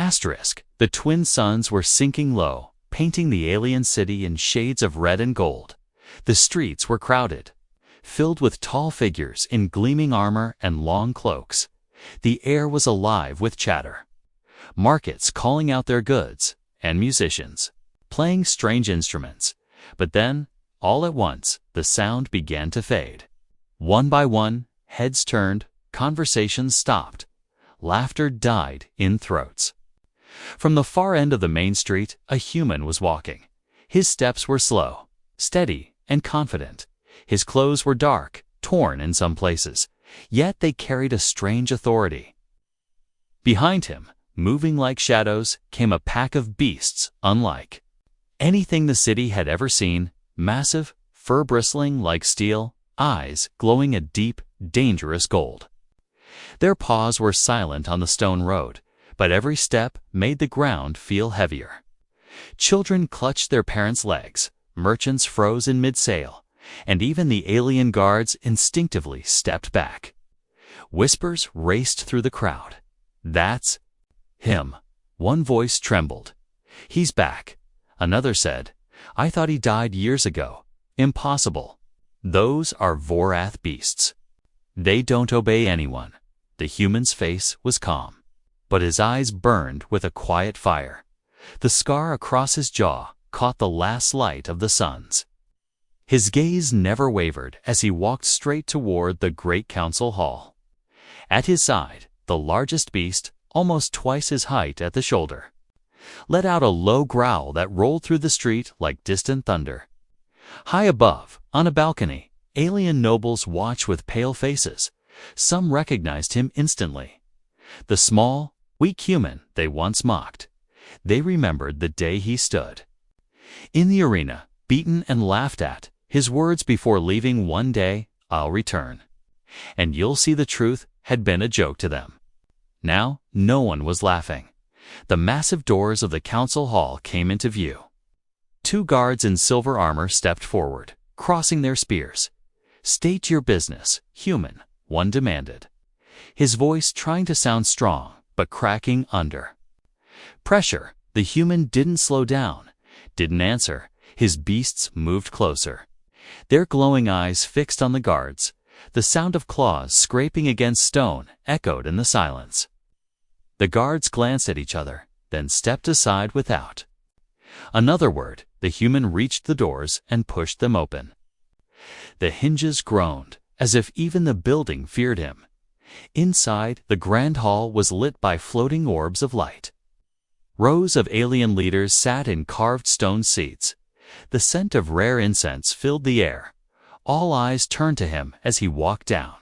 Asterisk. The twin suns were sinking low, painting the alien city in shades of red and gold. The streets were crowded, filled with tall figures in gleaming armor and long cloaks. The air was alive with chatter. Markets calling out their goods, and musicians playing strange instruments. But then, all at once, the sound began to fade. One by one, heads turned, conversations stopped. Laughter died in throats. From the far end of the main street, a human was walking. His steps were slow, steady, and confident. His clothes were dark, torn in some places, yet they carried a strange authority. Behind him, moving like shadows, came a pack of beasts unlike anything the city had ever seen, massive, fur bristling like steel, eyes glowing a deep, dangerous gold. Their paws were silent on the stone road, but every step made the ground feel heavier. Children clutched their parents' legs, merchants froze in mid-sail, and even the alien guards instinctively stepped back. Whispers raced through the crowd. "That's him." One voice trembled. "He's back." Another said, "I thought he died years ago." "Impossible. Those are Vorath beasts. They don't obey anyone." The human's face was calm, but his eyes burned with a quiet fire. The scar across his jaw caught the last light of the suns. His gaze never wavered as he walked straight toward the great council hall. At his side, the largest beast, almost twice his height at the shoulder, let out a low growl that rolled through the street like distant thunder. High above, on a balcony, alien nobles watched with pale faces. Some recognized him instantly. The small, weak human they once mocked. They remembered the day he stood in the arena, beaten and laughed at, his words before leaving: "One day, I'll return, and you'll see the truth," had been a joke to them. Now, no one was laughing. The massive doors of the council hall came into view. Two guards in silver armor stepped forward, crossing their spears. "State your business, human," one demanded, his voice trying to sound strong, but cracking under pressure. The human didn't slow down, didn't answer. His beasts moved closer, their glowing eyes fixed on the guards. The sound of claws scraping against stone echoed in the silence. The guards glanced at each other, then stepped aside without another word. The human reached the doors and pushed them open. The hinges groaned, as if even the building feared him. Inside, the grand hall was lit by floating orbs of light. Rows of alien leaders sat in carved stone seats. The scent of rare incense filled the air. All eyes turned to him as he walked down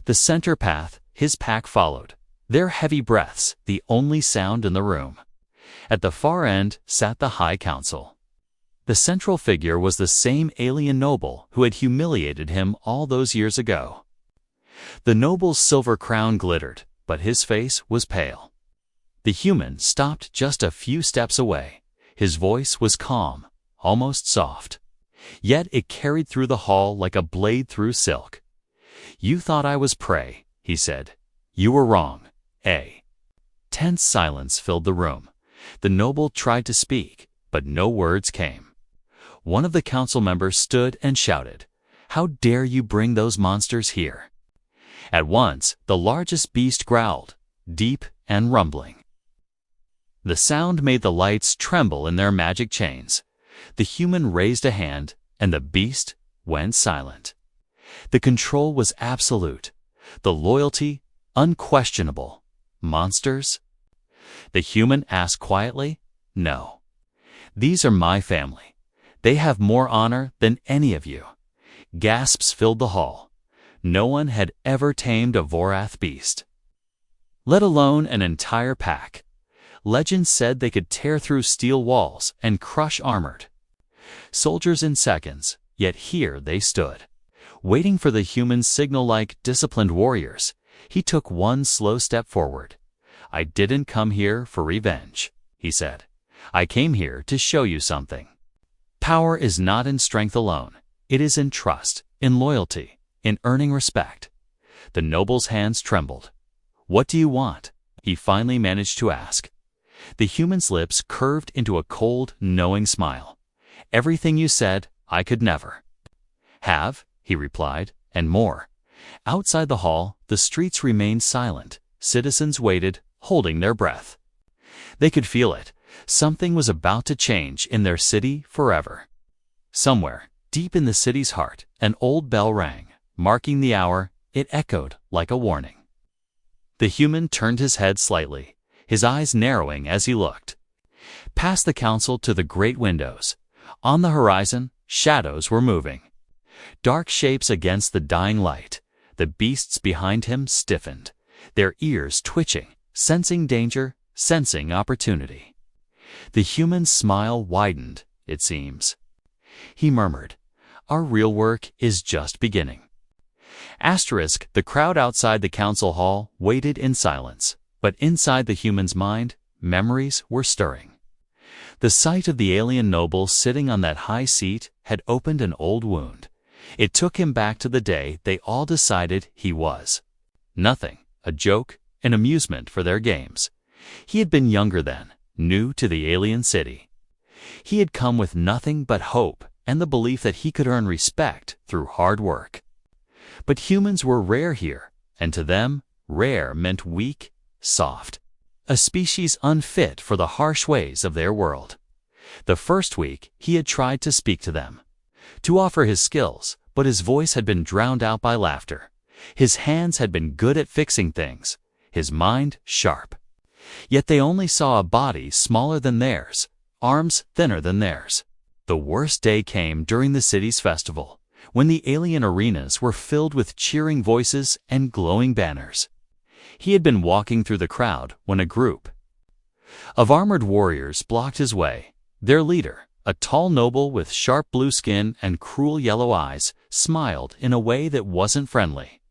the center path. His pack followed, their heavy breaths the only sound in the room. At the far end sat the High Council. The central figure was the same alien noble who had humiliated him all those years ago. The noble's silver crown glittered, but his face was pale. The human stopped just a few steps away. His voice was calm, almost soft, yet it carried through the hall like a blade through silk. "You thought I was prey," he said. "You were wrong. A tense silence filled the room. The noble tried to speak, but no words came. One of the council members stood and shouted, "How dare you bring those monsters here?" At once, the largest beast growled, deep and rumbling. The sound made the lights tremble in their magic chains. The human raised a hand, and the beast went silent. The control was absolute, the loyalty unquestionable. "Monsters?" the human asked quietly. "No. These are my family. They have more honor than any of you." Gasps filled the hall. No one had ever tamed a Vorath beast, let alone an entire pack. Legend said they could tear through steel walls and crush armored soldiers in seconds, yet here they stood, waiting for the human's signal like disciplined warriors. He took one slow step forward. "I didn't come here for revenge," he said. "I came here to show you something. Power is not in strength alone. It is in trust, in loyalty, in earning respect." The noble's hands trembled. "What do you want?" he finally managed to ask. The human's lips curved into a cold, knowing smile. "Everything you said, I could never have," he replied, "and more." Outside the hall, the streets remained silent. Citizens waited, holding their breath. They could feel it. Something was about to change in their city forever. Somewhere, deep in the city's heart, an old bell rang, marking the hour. It echoed like a warning. The human turned his head slightly, his eyes narrowing as he looked. Past the council to the great windows. On the horizon, shadows were moving. Dark shapes against the dying light. The beasts behind him stiffened, their ears twitching, sensing danger, sensing opportunity. The human's smile widened, it seems. He murmured, "Our real work is just beginning." The crowd outside the council hall waited in silence, but inside the human's mind, memories were stirring. The sight of the alien noble sitting on that high seat had opened an old wound. It took him back to the day they all decided he was nothing, a joke, an amusement for their games. He had been younger then, new to the alien city. He had come with nothing but hope and the belief that he could earn respect through hard work. But humans were rare here, and to them, rare meant weak, soft, a species unfit for the harsh ways of their world. The first week, he had tried to speak to them, to offer his skills, but his voice had been drowned out by laughter. His hands had been good at fixing things, his mind sharp. Yet they only saw a body smaller than theirs, arms thinner than theirs. The worst day came during the city's festival, when the alien arenas were filled with cheering voices and glowing banners. He had been walking through the crowd when a group of armored warriors blocked his way. Their leader, a tall noble with sharp blue skin and cruel yellow eyes, smiled in a way that wasn't friendly.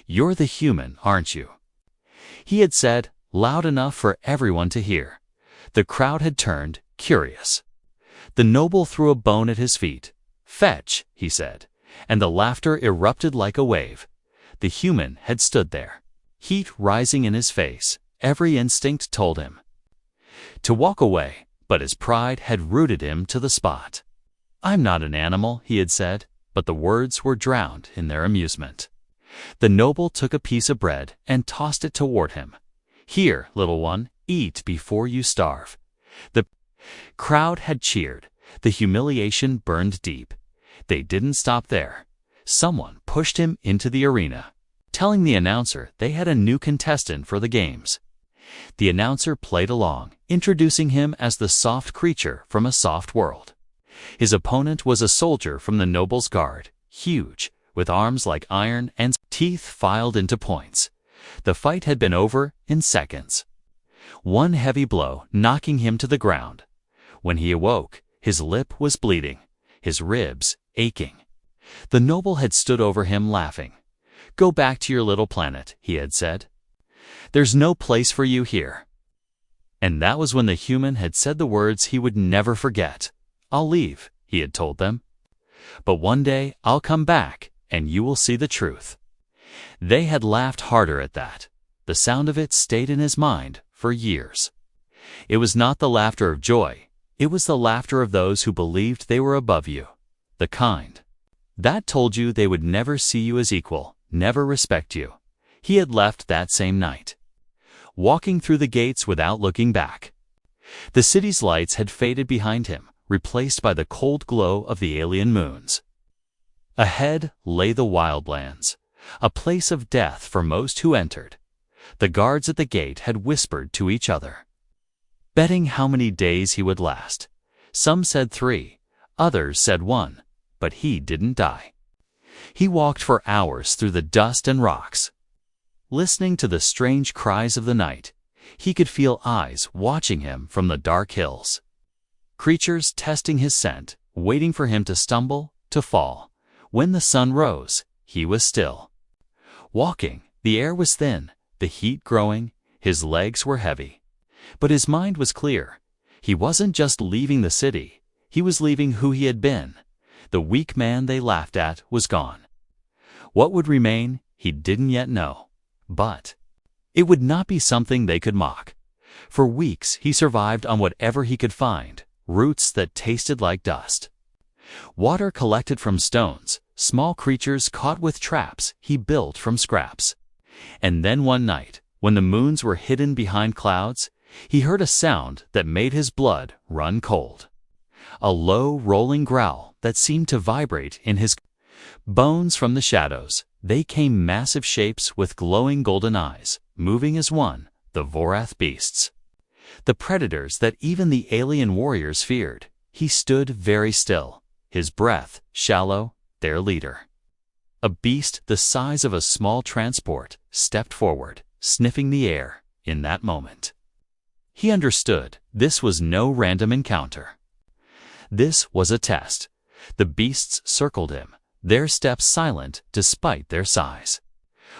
"You're the human, aren't you?" he had said, loud enough for everyone to hear. The crowd had turned, curious. The noble threw a bone at his feet. "Fetch," he said, and the laughter erupted like a wave. The human had stood there, heat rising in his face. Every instinct told him to walk away, but his pride had rooted him to the spot. "I'm not an animal," he had said, but the words were drowned in their amusement. The noble took a piece of bread and tossed it toward him. "Here, little one, eat before you starve." The crowd had cheered. The humiliation burned deep. They didn't stop there. Someone pushed him into the arena, telling the announcer they had a new contestant for the games. The announcer played along, introducing him as the soft creature from a soft world. His opponent was a soldier from the noble's guard, huge, with arms like iron and teeth filed into points. The fight had been over in seconds. One heavy blow knocking him to the ground. When he awoke, his lip was bleeding, his ribs aching. The noble had stood over him laughing. "Go back to your little planet," he had said. "There's no place for you here." And that was when the human had said the words he would never forget. "I'll leave," he had told them. "But one day I'll come back, and you will see the truth." They had laughed harder at that. The sound of it stayed in his mind for years. It was not the laughter of joy. It was the laughter of those who believed they were above you, the kind that told you they would never see you as equal, never respect you. He had left that same night, walking through the gates without looking back. The city's lights had faded behind him, replaced by the cold glow of the alien moons. Ahead lay the wildlands, a place of death for most who entered. The guards at the gate had whispered to each other, betting how many days he would last. Some said 3, others said 1, but he didn't die. He walked for hours through the dust and rocks, listening to the strange cries of the night. He could feel eyes watching him from the dark hills, creatures testing his scent, waiting for him to stumble, to fall. When the sun rose, he was still walking. The air was thin, the heat growing, his legs were heavy. But his mind was clear. He wasn't just leaving the city, he was leaving who he had been. The weak man they laughed at was gone. What would remain, he didn't yet know. But it would not be something they could mock. For weeks he survived on whatever he could find, roots that tasted like dust. Water collected from stones, small creatures caught with traps he built from scraps. And then one night, when the moons were hidden behind clouds, he heard a sound that made his blood run cold. A low, rolling growl that seemed to vibrate in his bones from the shadows. They came massive shapes with glowing golden eyes, moving as one, the Vorath beasts. The predators that even the alien warriors feared. He stood very still, his breath shallow, their leader. A beast the size of a small transport stepped forward, sniffing the air in that moment. He understood this was no random encounter. This was a test. The beasts circled him, their steps silent despite their size.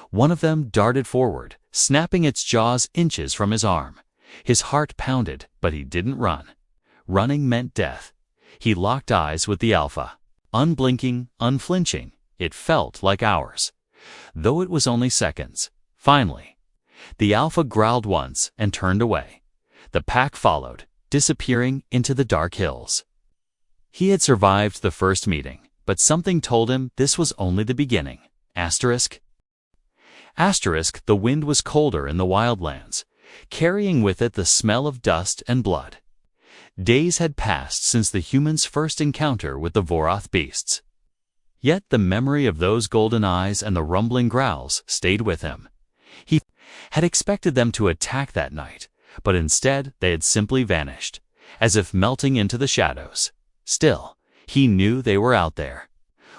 One of them darted forward, snapping its jaws inches from his arm. His heart pounded, but he didn't run. Running meant death. He locked eyes with the alpha. Unblinking, unflinching, it felt like hours, though it was only seconds. Finally, the alpha growled once and turned away. The pack followed, disappearing into the dark hills. He had survived the first meeting, but something told him this was only the beginning. Asterisk. The wind was colder in the wildlands, carrying with it the smell of dust and blood. Days had passed since the humans' first encounter with the Vorath beasts. Yet the memory of those golden eyes and the rumbling growls stayed with him. He had expected them to attack that night, but instead they had simply vanished, as if melting into the shadows. Still, he knew they were out there,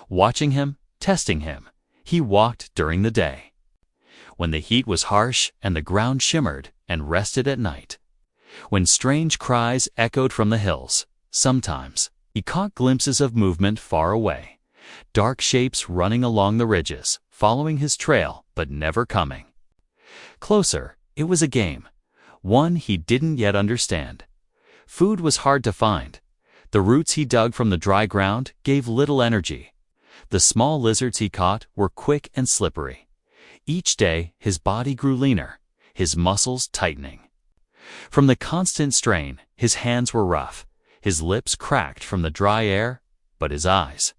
watching him, testing him. He walked during the day, when the heat was harsh and the ground shimmered, and rested at night, when strange cries echoed from the hills. Sometimes he caught glimpses of movement far away, dark shapes running along the ridges, following his trail but never coming closer. It was a game, one he didn't yet understand. Food was hard to find. The roots he dug from the dry ground gave little energy. The small lizards he caught were quick and slippery. Each day his body grew leaner, his muscles tightening. From the constant strain, his hands were rough, his lips cracked from the dry air, but his eyes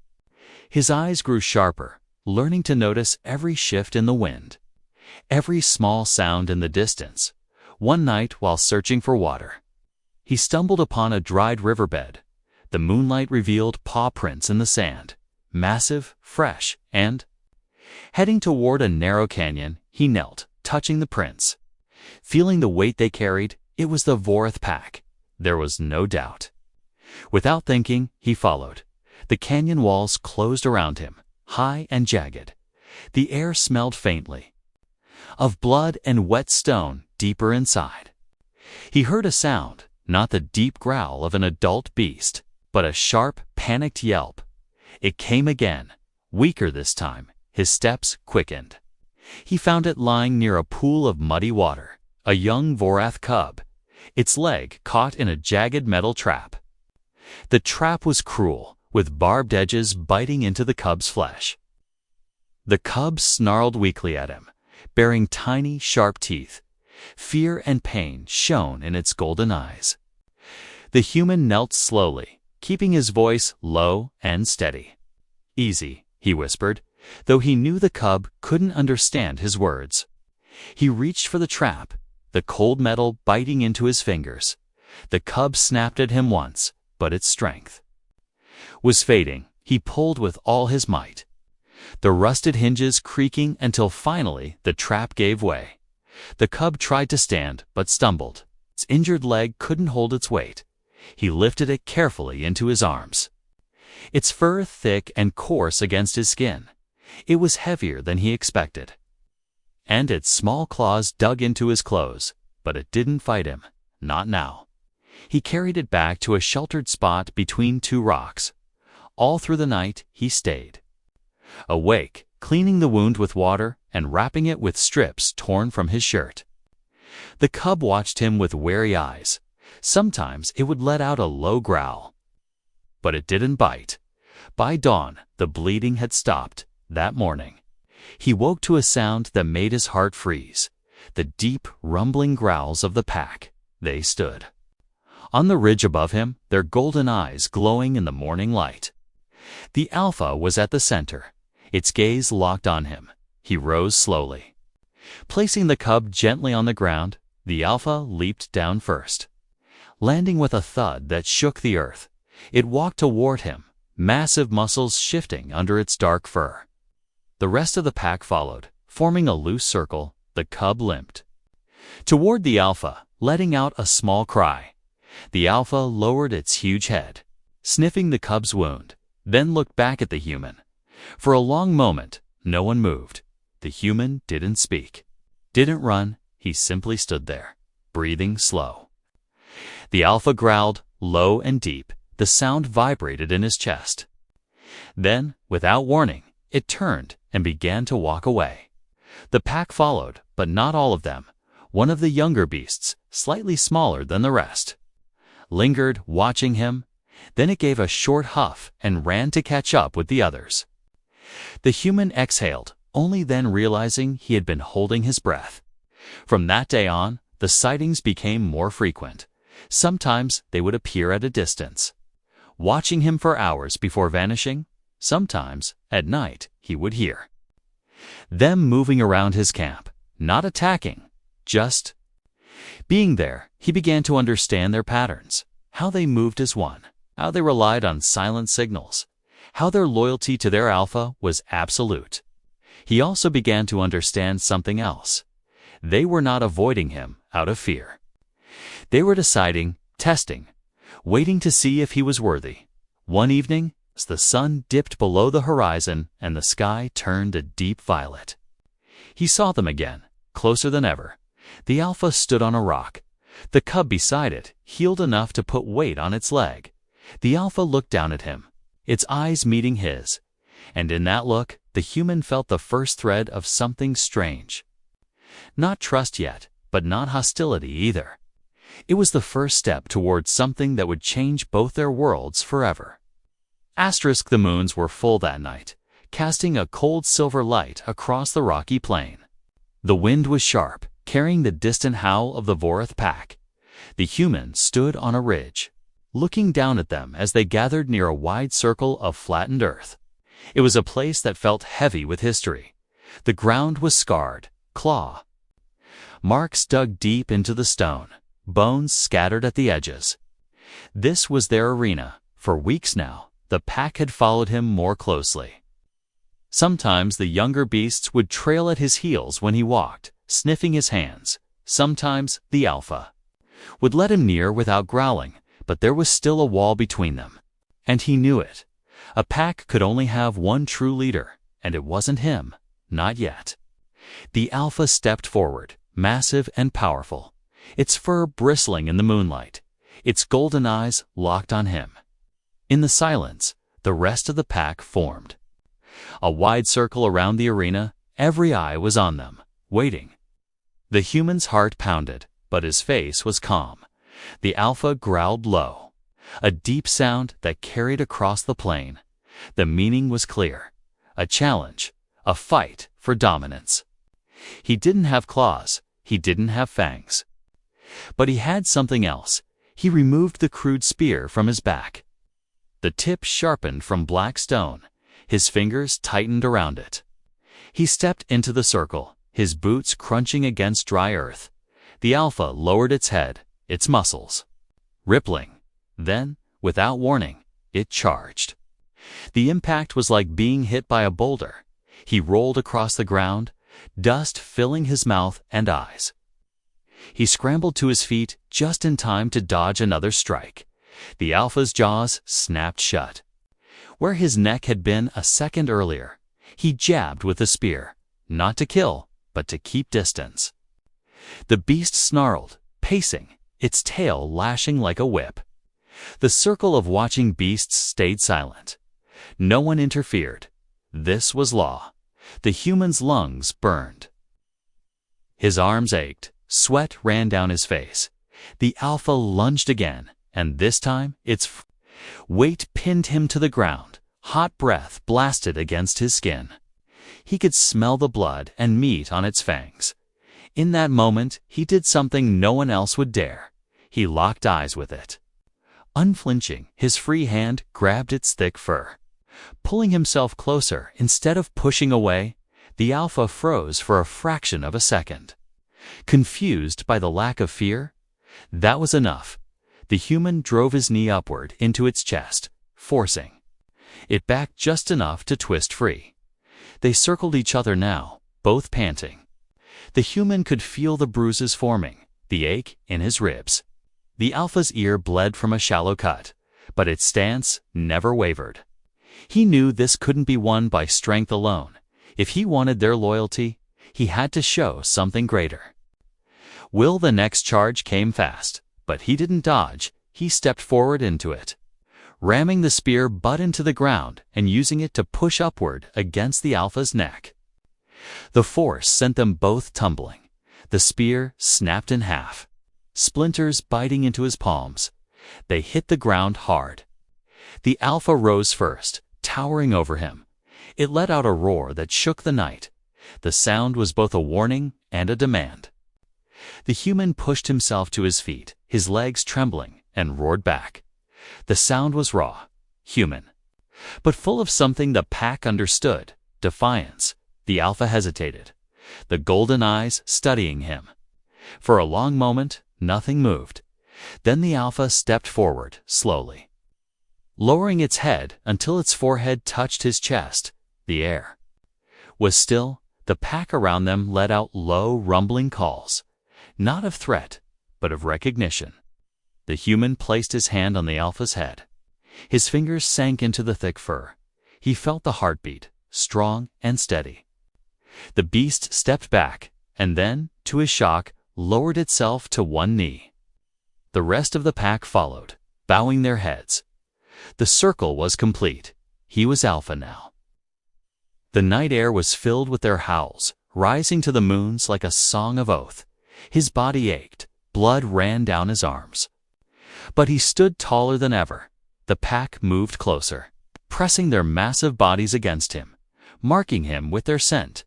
grew sharper, learning to notice every shift in the wind, every small sound in the distance. One night, while searching for water, he stumbled upon a dried riverbed. The moonlight revealed paw prints in the sand, massive, fresh, and, heading toward a narrow canyon, he knelt, touching the prints. Feeling the weight they carried, it was the Vorath pack. There was no doubt. Without thinking, he followed. The canyon walls closed around him, high and jagged. The air smelled faintly of blood and wet stone deeper inside. He heard a sound, not the deep growl of an adult beast, but a sharp, panicked yelp. It came again, weaker this time. His steps quickened. He found it lying near a pool of muddy water, a young Vorath cub, its leg caught in a jagged metal trap. The trap was cruel, with barbed edges biting into the cub's flesh. The cub snarled weakly at him, baring tiny, sharp teeth. Fear and pain shone in its golden eyes. The human knelt slowly, keeping his voice low and steady. "Easy," he whispered, though he knew the cub couldn't understand his words. He reached for the trap, the cold metal biting into his fingers. The cub snapped at him once, but its strength was fading. He pulled with all his might, the rusted hinges creaking until finally the trap gave way. The cub tried to stand, but stumbled. Its injured leg couldn't hold its weight. He lifted it carefully into his arms. Its fur thick and coarse against his skin. It was heavier than he expected. And its small claws dug into his clothes, but it didn't fight him, not now. He carried it back to a sheltered spot between two rocks. All through the night he stayed, awake, cleaning the wound with water and wrapping it with strips torn from his shirt. The cub watched him with wary eyes. Sometimes it would let out a low growl, but it didn't bite. By dawn, the bleeding had stopped. That morning, he woke to a sound that made his heart freeze, the deep, rumbling growls of the pack. they stood. On the ridge above him, their golden eyes glowing in the morning light. The alpha was at the center, its gaze locked on him. He rose slowly. Placing the cub gently on the ground, the alpha leaped down first. Landing with a thud that shook the earth, it walked toward him, massive muscles shifting under its dark fur. The rest of the pack followed, forming a loose circle. The cub limped toward the alpha, letting out a small cry. The alpha lowered its huge head, sniffing the cub's wound, then looked back at the human. For a long moment, no one moved. The human didn't speak, didn't run. He simply stood there, breathing slow. The alpha growled, low and deep. The sound vibrated in his chest. Then, without warning, it turned and began to walk away. The pack followed, but not all of them. One of the younger beasts, slightly smaller than the rest, lingered, watching him. Then it gave a short huff and ran to catch up with the others. The human exhaled, only then realizing he had been holding his breath. From that day on, the sightings became more frequent. Sometimes they would appear at a distance, watching him for hours before vanishing. Sometimes, at night, he would hear them moving around his camp, not attacking, just being there. He began to understand their patterns, how they moved as one, how they relied on silent signals, how their loyalty to their alpha was absolute. He also began to understand something else. They were not avoiding him out of fear. They were deciding, testing, waiting to see if he was worthy. One evening, as the sun dipped below the horizon and the sky turned a deep violet, he saw them again, closer than ever. The alpha stood on a rock. The cub beside it, healed enough to put weight on its leg. The alpha looked down at him, its eyes meeting his, and in that look, the human felt the first thread of something strange. Not trust yet, but not hostility either. It was the first step towards something that would change both their worlds forever. The moons were full that night, casting a cold silver light across the rocky plain. The wind was sharp, carrying the distant howl of the Vorath pack. The human stood on a ridge, looking down at them as they gathered near a wide circle of flattened earth. It was a place that felt heavy with history. The ground was scarred, claw marks dug deep into the stone, bones scattered at the edges. This was their arena. For weeks now, the pack had followed him more closely. Sometimes the younger beasts would trail at his heels when he walked, sniffing his hands. Sometimes the alpha would let him near without growling, but there was still a wall between them. And he knew it. A pack could only have one true leader, and it wasn't him, not yet. The alpha stepped forward, massive and powerful, its fur bristling in the moonlight, its golden eyes locked on him. In the silence, the rest of the pack formed. A wide circle around the arena, every eye was on them, waiting. The human's heart pounded, but his face was calm. The alpha growled low, a deep sound that carried across the plain. The meaning was clear. A challenge, a fight for dominance. He didn't have claws, he didn't have fangs. But he had something else. He removed the crude spear from his back. The tip sharpened from black stone. His fingers tightened around it. He stepped into the circle, his boots crunching against dry earth. The alpha lowered its head, its muscles rippling. Then, without warning, it charged. The impact was like being hit by a boulder. He rolled across the ground, dust filling his mouth and eyes. He scrambled to his feet just in time to dodge another strike. The alpha's jaws snapped shut. Where his neck had been a second earlier, he jabbed with the spear, not to kill, but to keep distance. The beast snarled, pacing, its tail lashing like a whip. The circle of watching beasts stayed silent. No one interfered. This was law. The human's lungs burned. His arms ached. Sweat ran down his face. The alpha lunged again, and this time its weight pinned him to the ground. Hot breath blasted against his skin. He could smell the blood and meat on its fangs. In that moment, he did something no one else would dare. He locked eyes with it. Unflinching, his free hand grabbed its thick fur. Pulling himself closer instead of pushing away, the alpha froze for a fraction of a second. Confused by the lack of fear, that was enough. The human drove his knee upward into its chest, forcing it back just enough to twist free. They circled each other now, both panting. The human could feel the bruises forming, the ache in his ribs. The alpha's ear bled from a shallow cut, but its stance never wavered. He knew this couldn't be won by strength alone. If he wanted their loyalty, he had to show something greater. The next charge came fast, but he didn't dodge. He stepped forward into it, ramming the spear butt into the ground and using it to push upward against the alpha's neck. The force sent them both tumbling. The spear snapped in half, splinters biting into his palms. They hit the ground hard. The alpha rose first, towering over him. It let out a roar that shook the night. The sound was both a warning and a demand. The human pushed himself to his feet, his legs trembling, and roared back. The sound was raw, human, but full of something the pack understood: defiance. The alpha hesitated, the golden eyes studying him. For a long moment, nothing moved. Then the alpha stepped forward, slowly, lowering its head until its forehead touched his chest. The air was still. The pack around them let out low, rumbling calls, not of threat, but of recognition. The human placed his hand on the alpha's head. His fingers sank into the thick fur. He felt the heartbeat, strong and steady. The beast stepped back, and then, to his shock, lowered itself to one knee. The rest of the pack followed, bowing their heads. The circle was complete. He was alpha now. The night air was filled with their howls, rising to the moons like a song of oath. His body ached, blood ran down his arms. But he stood taller than ever. The pack moved closer, pressing their massive bodies against him, marking him with their scent,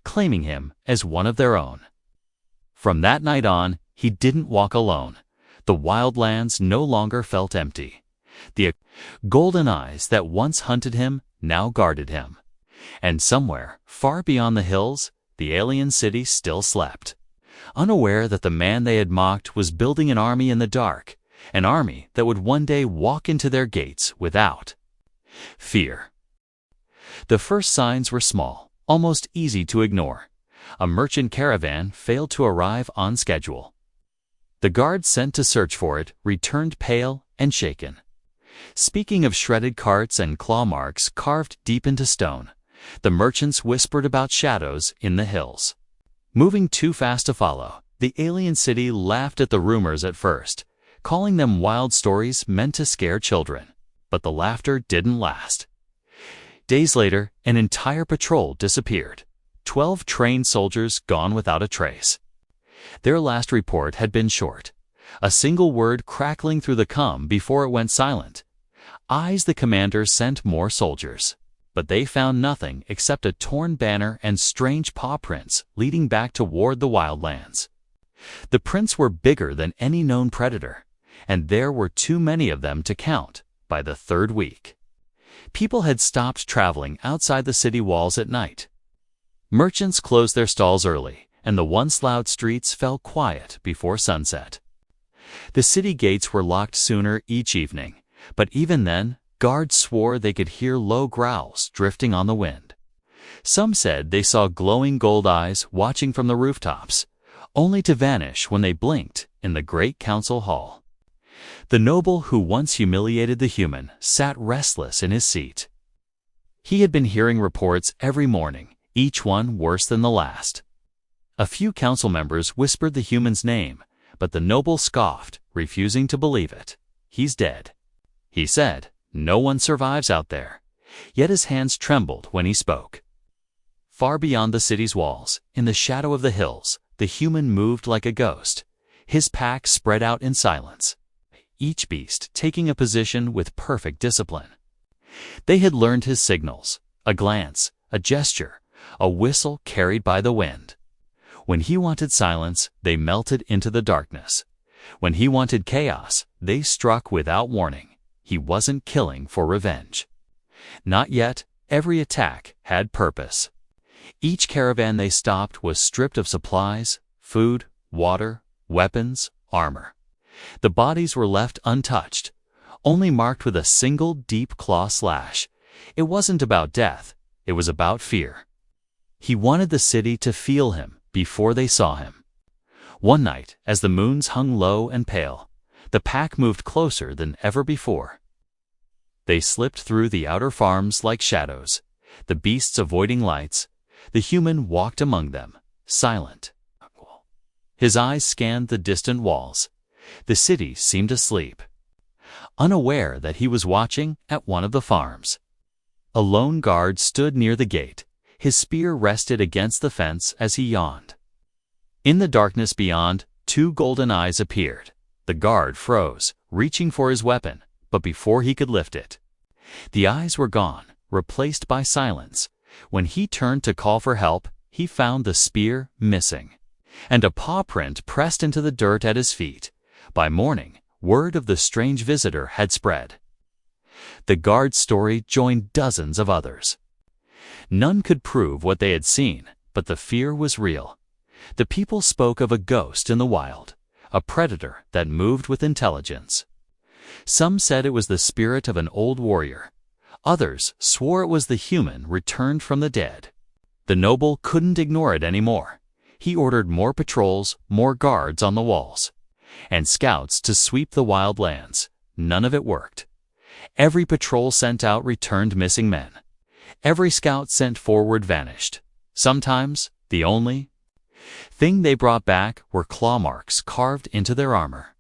claiming him as one of their own. From that night on, he didn't walk alone. The wildlands no longer felt empty. The golden eyes that once hunted him now guarded him. And somewhere, far beyond the hills, the alien city still slept, unaware that the man they had mocked was building an army in the dark, an army that would one day walk into their gates without fear. The first signs were small, almost easy to ignore. A merchant caravan failed to arrive on schedule. The guards sent to search for it returned pale and shaken. Speaking of shredded carts and claw marks carved deep into stone, the merchants whispered about shadows in the hills. Moving too fast to follow, the alien city laughed at the rumors at first, calling them wild stories meant to scare children. But the laughter didn't last. Days later, an entire patrol disappeared. 12 trained soldiers gone without a trace. Their last report had been short, a single word crackling through the cum before it went silent. The commander sent more soldiers, but they found nothing except a torn banner and strange paw prints leading back toward the wildlands. The prints were bigger than any known predator, and there were too many of them to count. By the third week, people had stopped traveling outside the city walls at night. Merchants closed their stalls early, and the once loud streets fell quiet before sunset. The city gates were locked sooner each evening, but even then, guards swore they could hear low growls drifting on the wind. Some said they saw glowing gold eyes watching from the rooftops, only to vanish when they blinked in the great council hall. The noble who once humiliated the human sat restless in his seat. He had been hearing reports every morning, each one worse than the last. A few council members whispered the human's name, but the noble scoffed, refusing to believe it. "He's dead," he said. "No one survives out there." Yet his hands trembled when he spoke. Far beyond the city's walls, in the shadow of the hills, the human moved like a ghost. His pack spread out in silence, each beast taking a position with perfect discipline. They had learned his signals: a glance, a gesture, a whistle carried by the wind. When he wanted silence, they melted into the darkness. When he wanted chaos, they struck without warning. He wasn't killing for revenge. Not yet. Every attack had purpose. Each caravan they stopped was stripped of supplies, food, water, weapons, armor. The bodies were left untouched, only marked with a single deep claw slash. It wasn't about death, it was about fear. He wanted the city to feel him before they saw him. One night, as the moons hung low and pale, the pack moved closer than ever before. They slipped through the outer farms like shadows, the beasts avoiding lights. The human walked among them, silent. His eyes scanned the distant walls. The city seemed asleep, unaware that he was watching at one of the farms. A lone guard stood near the gate. His spear rested against the fence as he yawned. In the darkness beyond, two golden eyes appeared. The guard froze, reaching for his weapon, but before he could lift it, the eyes were gone, replaced by silence. When he turned to call for help, he found the spear missing, and a paw print pressed into the dirt at his feet. By morning, word of the strange visitor had spread. The guard's story joined dozens of others. None could prove what they had seen, but the fear was real. The people spoke of a ghost in the wild, a predator that moved with intelligence. Some said it was the spirit of an old warrior. Others swore it was the human returned from the dead. The noble couldn't ignore it anymore. He ordered more patrols, more guards on the walls, and scouts to sweep the wild lands. None of it worked. Every patrol sent out returned missing men. Every scout sent forward vanished. Sometimes the only thing they brought back were claw marks carved into their armor.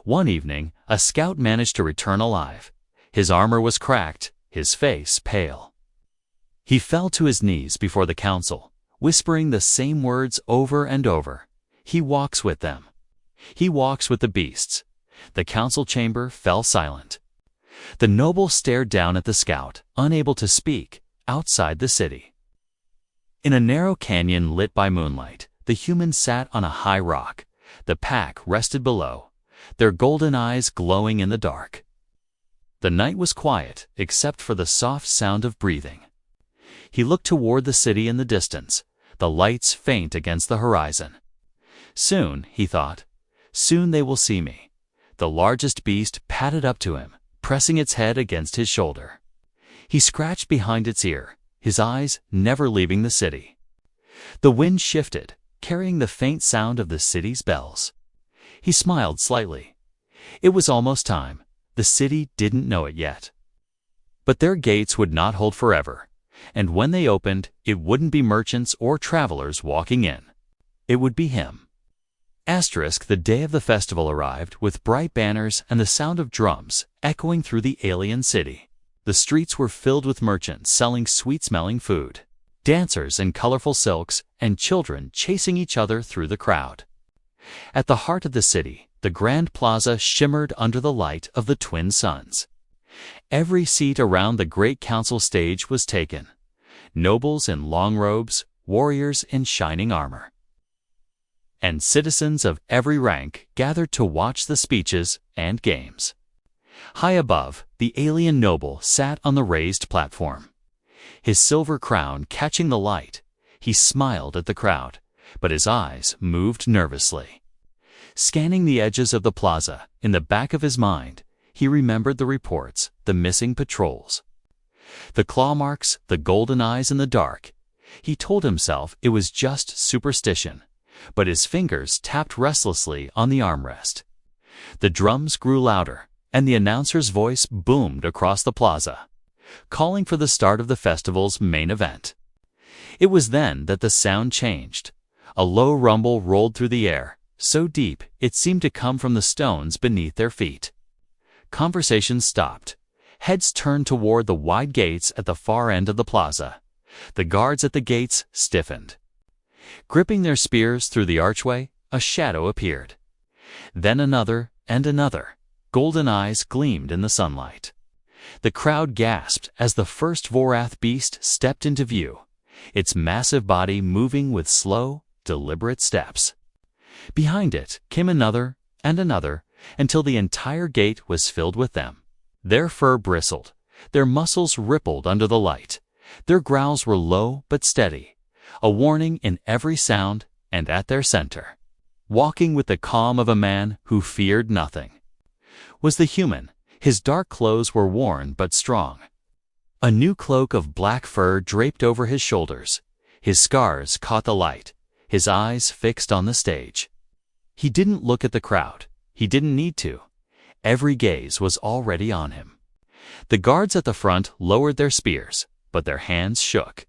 One evening, a scout managed to return alive. His armor was cracked, his face pale. He fell to his knees before the council, whispering the same words over and over. He walks with them. He walks with the beasts. The council chamber fell silent. The noble stared down at the scout, unable to speak, outside the city. In a narrow canyon lit by moonlight, the humans sat on a high rock. The pack rested below, their golden eyes glowing in the dark. The night was quiet, except for the soft sound of breathing. He looked toward the city in the distance, the lights faint against the horizon. Soon, he thought, soon they will see me. The largest beast padded up to him, pressing its head against his shoulder. He scratched behind its ear, his eyes never leaving the city. The wind shifted, carrying the faint sound of the city's bells. He smiled slightly. It was almost time. The city didn't know it yet. But their gates would not hold forever, and when they opened, it wouldn't be merchants or travelers walking in. It would be him. The day of the festival arrived with bright banners and the sound of drums echoing through the alien city. The streets were filled with merchants selling sweet-smelling food, dancers in colorful silks, and children chasing each other through the crowd. At the heart of the city, the grand plaza shimmered under the light of the twin suns. Every seat around the great council stage was taken. Nobles in long robes, warriors in shining armor, and citizens of every rank gathered to watch the speeches and games. High above, the alien noble sat on the raised platform. His silver crown catching the light, he smiled at the crowd, but his eyes moved nervously. Scanning the edges of the plaza, in the back of his mind, he remembered the reports, the missing patrols, the claw marks, the golden eyes in the dark. He told himself it was just superstition, but his fingers tapped restlessly on the armrest. The drums grew louder, and the announcer's voice boomed across the plaza, calling for the start of the festival's main event. It was then that the sound changed. A low rumble rolled through the air, so deep it seemed to come from the stones beneath their feet. Conversations stopped. Heads turned toward the wide gates at the far end of the plaza. The guards at the gates stiffened. Gripping their spears through the archway, a shadow appeared. Then another and another. Golden eyes gleamed in the sunlight. The crowd gasped as the first Vorath beast stepped into view, its massive body moving with slow, deliberate steps. Behind it came another and another, until the entire gate was filled with them. Their fur bristled, their muscles rippled under the light. Their growls were low but steady, a warning in every sound, and at their center, walking with the calm of a man who feared nothing, was the human. His dark clothes were worn but strong. A new cloak of black fur draped over his shoulders. His scars caught the light, his eyes fixed on the stage. He didn't look at the crowd. He didn't need to. Every gaze was already on him. The guards at the front lowered their spears, but their hands shook.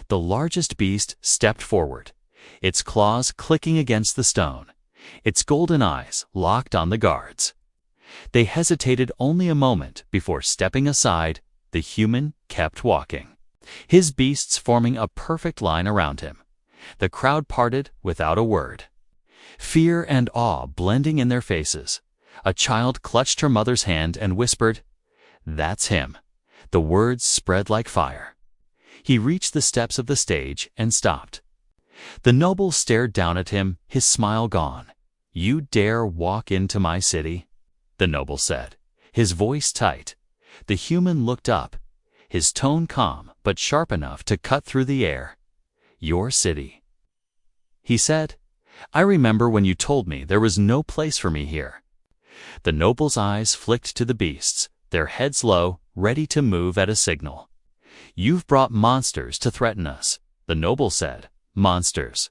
The largest beast stepped forward, its claws clicking against the stone, its golden eyes locked on the guards. They hesitated only a moment before stepping aside. The human kept walking, his beasts forming a perfect line around him. The crowd parted without a word, fear and awe blending in their faces. A child clutched her mother's hand and whispered, "That's him." The words spread like fire. He reached the steps of the stage and stopped. The noble stared down at him, his smile gone. "You dare walk into my city?" the noble said, his voice tight. The human looked up, his tone calm but sharp enough to cut through the air. "Your city," he said. "I remember when you told me there was no place for me here." The noble's eyes flicked to the beasts, their heads low, ready to move at a signal. "You've brought monsters to threaten us," the noble said. "Monsters."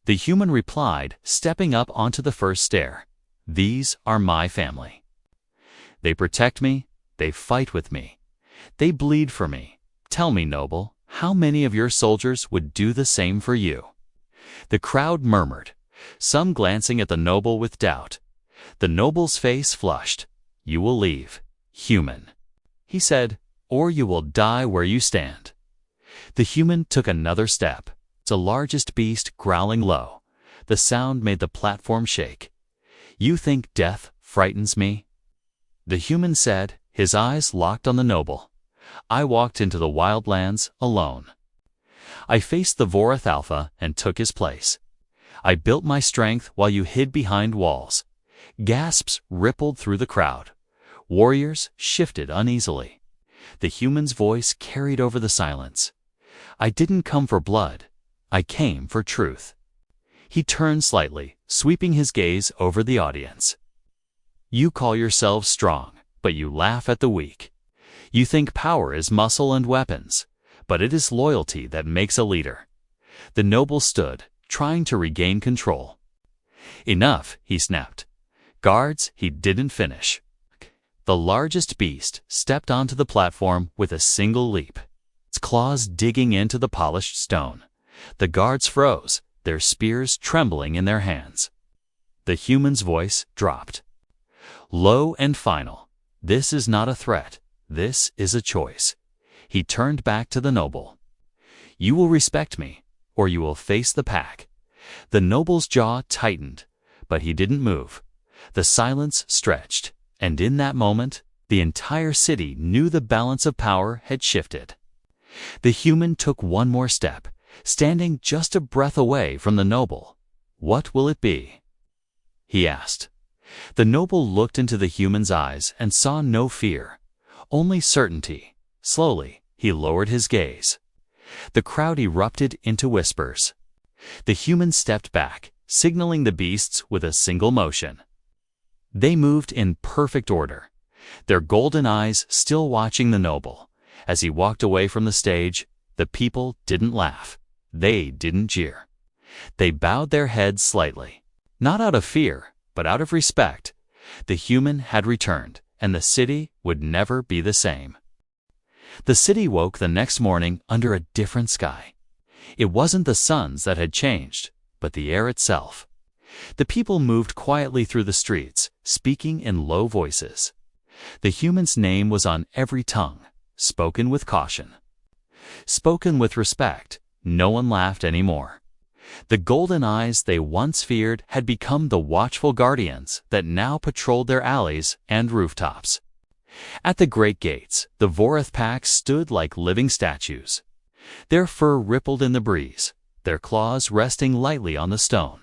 The human replied, stepping up onto the first stair. "These are my family. They protect me, they fight with me, they bleed for me. Tell me, noble, how many of your soldiers would do the same for you?" The crowd murmured, some glancing at the noble with doubt. The noble's face flushed. "You will leave, human," he said, "or you will die where you stand." The human took another step, the largest beast growling low. The sound made the platform shake. "You think death frightens me?" the human said, his eyes locked on the noble. "I walked into the wildlands alone. I faced the Vorath Alpha and took his place. I built my strength while you hid behind walls." Gasps rippled through the crowd. Warriors shifted uneasily. The human's voice carried over the silence. "I didn't come for blood. I came for truth." He turned slightly, sweeping his gaze over the audience. "You call yourselves strong, but you laugh at the weak. You think power is muscle and weapons, but it is loyalty that makes a leader." The noble stood, trying to regain control. "Enough," he snapped. "Guards," he didn't finish. The largest beast stepped onto the platform with a single leap, its claws digging into the polished stone. The guards froze, their spears trembling in their hands. The human's voice dropped, low and final. "This is not a threat. This is a choice." He turned back to the noble. "You will respect me, or you will face the pack." The noble's jaw tightened, but he didn't move. The silence stretched, and in that moment, the entire city knew the balance of power had shifted. The human took one more step, standing just a breath away from the noble. "What will it be?" he asked. The noble looked into the human's eyes and saw no fear, only certainty. Slowly, he lowered his gaze. The crowd erupted into whispers. The human stepped back, signaling the beasts with a single motion. They moved in perfect order, their golden eyes still watching the noble. As he walked away from the stage, the people didn't laugh. They didn't jeer. They bowed their heads slightly, not out of fear, but out of respect. The human had returned, and the city would never be the same. The city woke the next morning under a different sky. It wasn't the suns that had changed, but the air itself. The people moved quietly through the streets, speaking in low voices. The human's name was on every tongue, spoken with caution, spoken with respect. No one laughed anymore. The golden eyes they once feared had become the watchful guardians that now patrolled their alleys and rooftops. At the great gates, the Vorath pack stood like living statues. Their fur rippled in the breeze, their claws resting lightly on the stone.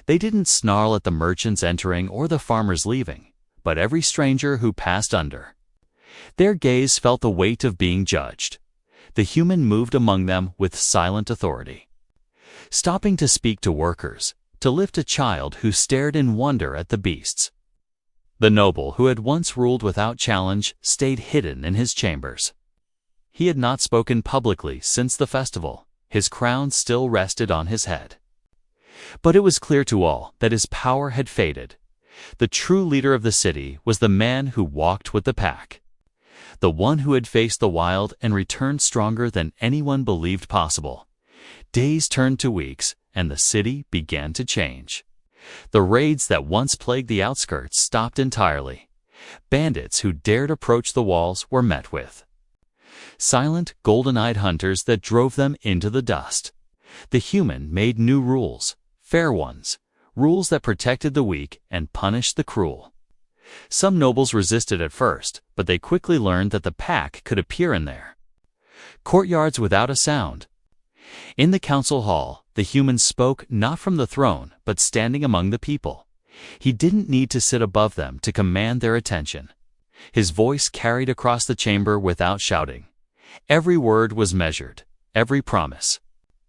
They didn't snarl at the merchants entering or the farmers leaving, but every stranger who passed under. Their gaze felt the weight of being judged. The human moved among them with silent authority, stopping to speak to workers, to lift a child who stared in wonder at the beasts. The noble who had once ruled without challenge stayed hidden in his chambers. He had not spoken publicly since the festival. His crown still rested on his head. But it was clear to all that his power had faded. The true leader of the city was the man who walked with the pack, the one who had faced the wild and returned stronger than anyone believed possible. Days turned to weeks, and the city began to change. The raids that once plagued the outskirts stopped entirely. Bandits who dared approach the walls were met with silent, golden-eyed hunters that drove them into the dust. The human made new rules, fair ones, rules that protected the weak and punished the cruel. Some nobles resisted at first, but they quickly learned that the pack could appear in their courtyards without a sound. In the council hall, the human spoke not from the throne, but standing among the people. He didn't need to sit above them to command their attention. His voice carried across the chamber without shouting. Every word was measured, every promise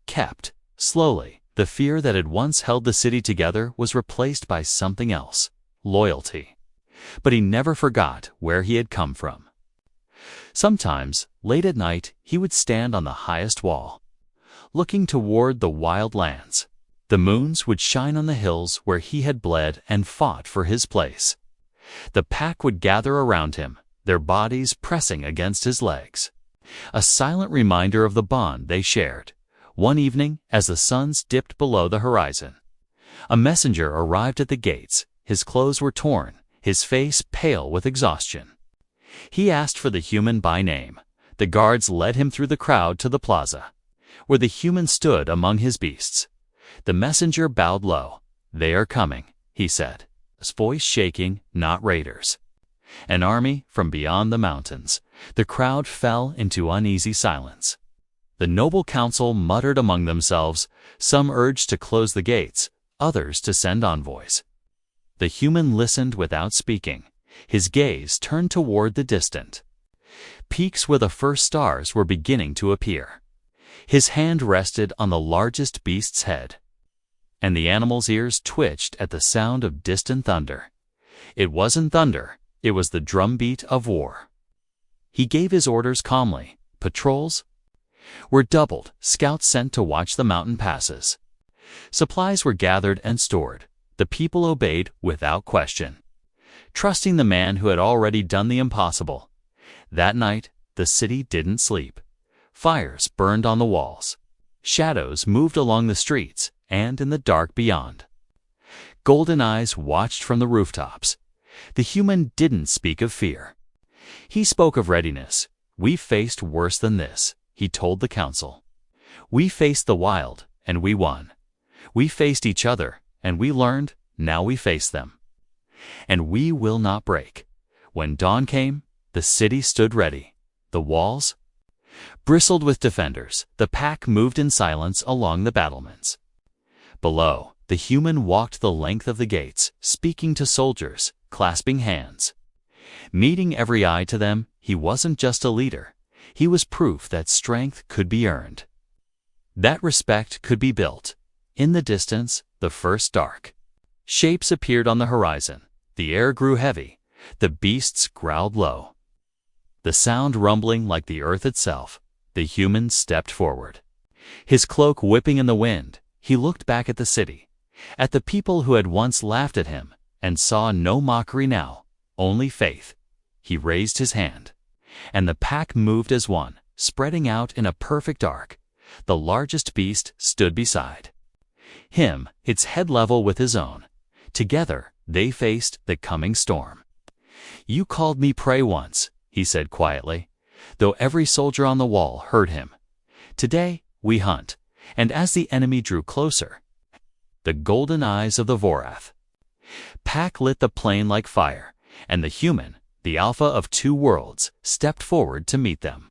kept. Slowly, the fear that had once held the city together was replaced by something else, loyalty. But he never forgot where he had come from. Sometimes, late at night, he would stand on the highest wall, looking toward the wild lands. The moons would shine on the hills where he had bled and fought for his place. The pack would gather around him, their bodies pressing against his legs, a silent reminder of the bond they shared. One evening, as the suns dipped below the horizon, a messenger arrived at the gates. His clothes were torn, his face pale with exhaustion. He asked for the human by name. The guards led him through the crowd to the plaza, where the human stood among his beasts. The messenger bowed low. "They are coming," he said, his voice shaking, "not raiders. An army from beyond the mountains." The crowd fell into uneasy silence. The noble council muttered among themselves. Some urged to close the gates, others to send envoys. The human listened without speaking, his gaze turned toward the distant peaks where the first stars were beginning to appear. His hand rested on the largest beast's head, and the animal's ears twitched at the sound of distant thunder. It wasn't thunder, it was the drumbeat of war. He gave his orders calmly. Patrols were doubled, scouts sent to watch the mountain passes. Supplies were gathered and stored. The people obeyed without question, trusting the man who had already done the impossible. That night, the city didn't sleep. Fires burned on the walls. Shadows moved along the streets and in the dark beyond. Golden eyes watched from the rooftops. The human didn't speak of fear. He spoke of readiness. "We faced worse than this," he told the council. "We faced the wild, and we won. We faced each other, and we learned. Now we face them. And we will not break." When dawn came, the city stood ready. The walls bristled with defenders. The pack moved in silence along the battlements. Below, the human walked the length of the gates, speaking to soldiers, clasping hands. Meeting every eye to them, he wasn't just a leader. He was proof that strength could be earned, that respect could be built. In the distance, the first dark shapes appeared on the horizon. The air grew heavy. The beasts growled low, the sound rumbling like the earth itself. The human stepped forward, his cloak whipping in the wind. He looked back at the city, at the people who had once laughed at him, and saw no mockery now, only faith. He raised his hand, and the pack moved as one, spreading out in a perfect arc. The largest beast stood beside him, its head level with his own. Together, they faced the coming storm. "You called me prey once," he said quietly, though every soldier on the wall heard him. "Today, we hunt." And as the enemy drew closer, the golden eyes of the Vorath pack lit the plain like fire, and the human, the alpha of two worlds, stepped forward to meet them.